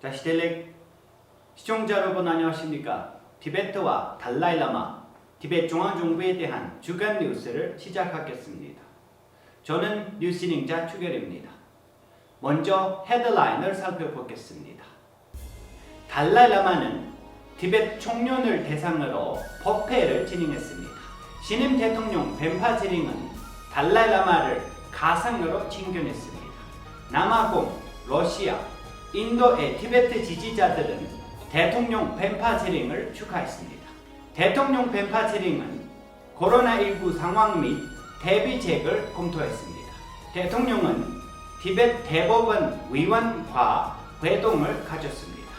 자, 시델렉 시청자 여러분 안녕하십니까? 티베트와 달라이라마, 티베트 중앙정부에 대한 주간 뉴스를 시작하겠습니다. 저는 뉴스닝자 추결입니다. 먼저 헤드라인을 살펴보겠습니다. 달라이라마는 티베트 청년을 대상으로 법회를 진행했습니다. 신임 대통령 벤파지링은 달라이라마를 가상으로 칭견했습니다. 남아공, 러시아, 인도의 티베트 지지자들은 대통령 벤파지링을 축하했습니다. 대통령 벤파지링은 코로나19 상황 및 대비책을 검토했습니다. 대통령은 티베트 대법원 위원과 회동을 가졌습니다.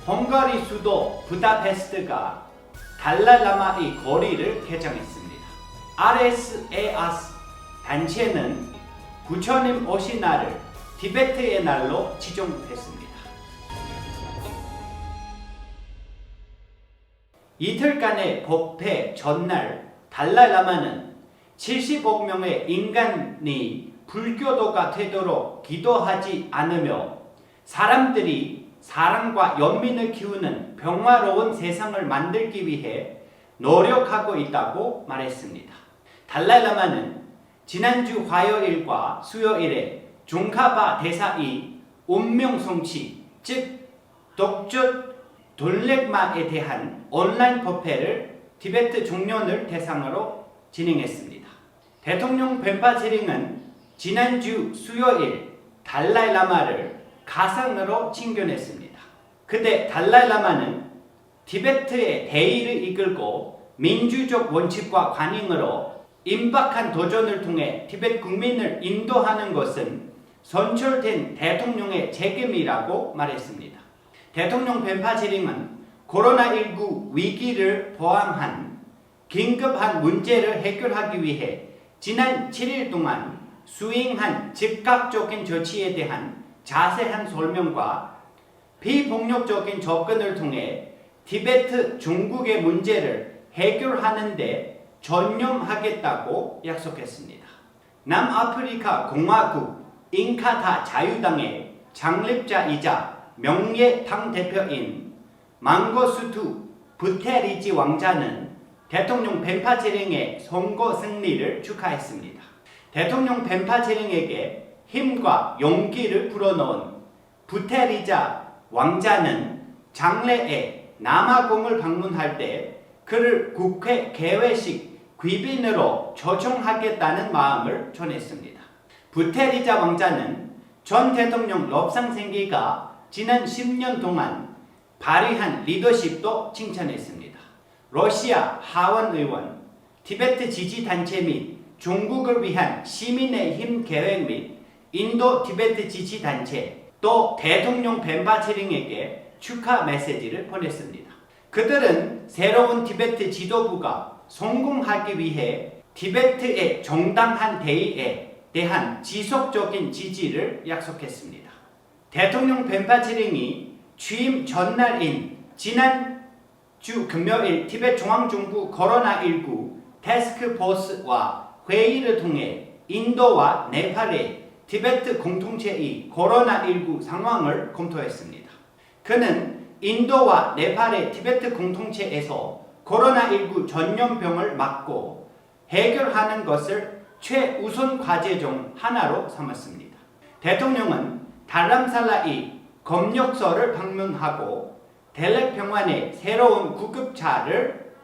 헝가리 수도 부다페스트가 달라이라마의 거리를 개장했습니다. RSAS 단체는 부처님 오신 날을 티베트의 날로 지정했습니다. 이틀간의 법회 전날 달라이라마는 70억 명의 인간이 불교도가 되도록 기도하지 않으며 사람들이 사랑과 연민을 키우는 평화로운 세상을 만들기 위해 노력하고 있다고 말했습니다. 달라이라마는 지난주 화요일과 수요일에 중카바 대사의 운명성취, 즉 독주 돌렉마에 대한 온라인 법회를 티베트 청년을 대상으로 진행했습니다. 대통령 벤파지링은 지난주 수요일 달라이라마를 가상으로 칭견했습니다. 그때 달라이라마는 티베트의 대의를 이끌고 민주적 원칙과 관행으로 임박한 도전을 통해 티베트 국민을 인도하는 것은 선출된 대통령의 책임이라고 말했습니다. 대통령 벤파지링은 코로나19 위기를 포함한 긴급한 문제를 해결하기 위해 지난 7일 동안 수행한 즉각적인 조치에 대한 자세한 설명과 비폭력적인 접근을 통해 티베트 중국의 문제를 해결하는 데 전념하겠다고 약속했습니다. 남아프리카 공화국 잉카타 자유당의 창립자이자 명예 당대표인 망고수투 부테리지 왕자는 대통령 벤파지링의 선거 승리를 축하했습니다. 대통령 벤파지링에게 힘과 용기를 불어넣은 부테리자 왕자는 장래에 남아공을 방문할 때 그를 국회 개회식 귀빈으로 초청하겠다는 마음을 전했습니다. 부테리자 왕자는 전 대통령 럽상생기가 지난 10년 동안 발휘한 리더십도 칭찬했습니다. 러시아 하원 의원, 티베트 지지단체 및 중국을 위한 시민의 힘 계획 및 인도 티베트 지지단체, 또 대통령 벤파지링에게 축하 메시지를 보냈습니다. 그들은 새로운 티베트 지도부가 성공하기 위해 티베트의 정당한 대의에 대한 지속적인 지지를 약속했습니다. 대통령 벤파지링이 취임 전날인 지난주 금요일 티베트 중앙정부 코로나19 태스크포스와 회의를 통해 인도와 네팔의 티베트 공동체의 코로나19 상황을 검토했습니다. 그는 인도와 네팔의 티베트 공동체에서 코로나19 전염병을 막고 해결하는 것을 최우선 과제 중 하나로 삼았습니다. 대통령은 다람살라의 검역소를 방문하고 델렉병원의 새로운 구급차를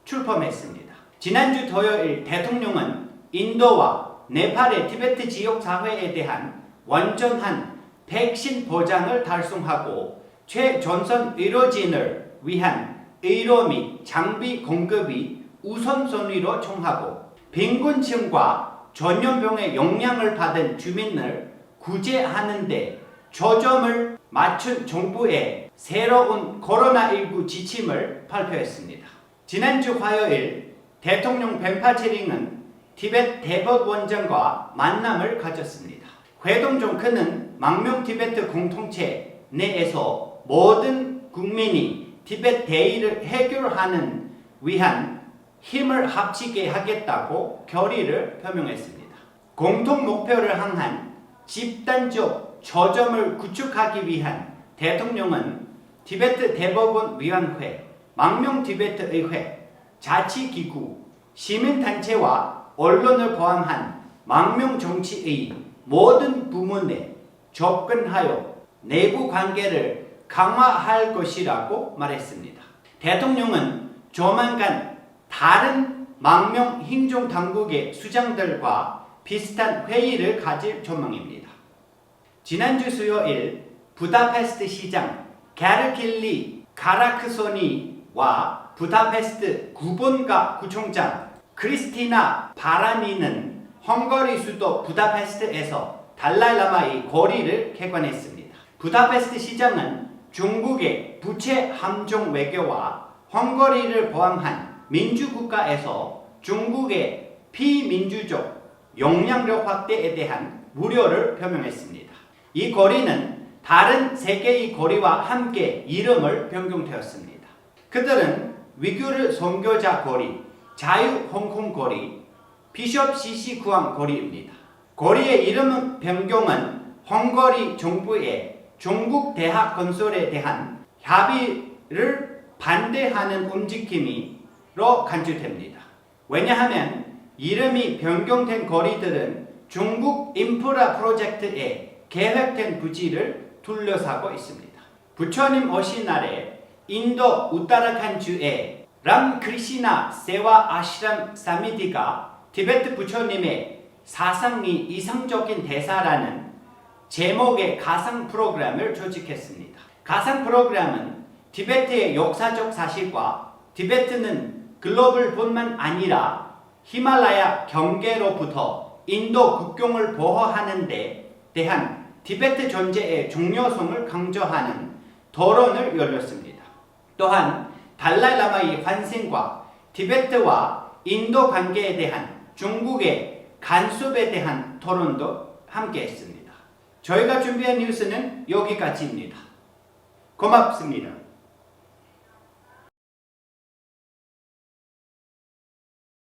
출범했습니다. 지난주 토요일 대통령은 인도와 네팔의 티베트 지역사회에 대한 완전한 백신 보장을 달성하고 최전선 의료진을 위한 의료 및 장비 공급이 우선순위로 정하고 빈곤층과 전염병의 영향을 받은 주민을 구제하는 데 초점을 맞춘 정부의 새로운 코로나19 지침을 발표했습니다. 지난주 화요일 대통령 벤파지링은 티베트 대법원장과 만남을 가졌습니다. 회동 중 그는 망명 티베트 공동체 내에서 모든 국민이 티베트 대의를 해결하는 위한 힘을 합치게 하겠다고 결의를 표명했습니다. 공통 목표를 향한 집단적 저점을 구축하기 위한 대통령은 티베트 대법원위원회, 망명 티베트 의회, 자치기구, 시민단체와 언론을 포함한 망명 정치의 모든 부문에 접근하여 내부 관계를 강화할 것이라고 말했습니다. 대통령은 조만간 다른 망명 행정당국의 수장들과 비슷한 회의를 가질 전망입니다. 지난주 수요일 부다페스트 시장 게르킬리 카라크소니와 부다페스트 구본가 구청장 크리스티나 바라니는 헝가리 수도 부다페스트에서 달라이라마의 거리를 개관했습니다. 부다페스트 시장은 중국의 부채 함정 외교와 헝가리를 포함한 민주국가에서 중국의 비민주적 영향력 확대에 대한 우려를 표명했습니다. 이 거리는 다른 세 개의 거리와 함께 이름을 변경되었습니다. 그들은 위구르 선교자 거리, 자유 홍콩 거리, 비숍 시시구암 거리입니다. 거리의 이름 변경은 헝가리 정부의 중국 대학 건설에 대한 합의를 반대하는 움직임으로 간주됩니다. 왜냐하면 이름이 변경된 거리들은 중국 인프라 프로젝트에 계획된 부지를 둘러싸고 있습니다. 부처님 오신 날에 인도 우타라칸주의 람크리시나 세와 아시람 사미디가 티베트 부처님의 사상이 이상적인 대사라는 제목의 가상 프로그램을 조직했습니다. 가상 프로그램은 티베트의 역사적 사실과 티베트는 글로벌뿐만 아니라 히말라야 경계로부터 인도 국경을 보호하는 데 대한 티베트 존재의 중요성을 강조하는 토론을 열렸습니다. 또한 달라이라마의 환생과 티베트와 인도 관계에 대한 중국의 간섭에 대한 토론도 함께했습니다. 저희가 준비한 뉴스는 여기까지입니다. 고맙습니다.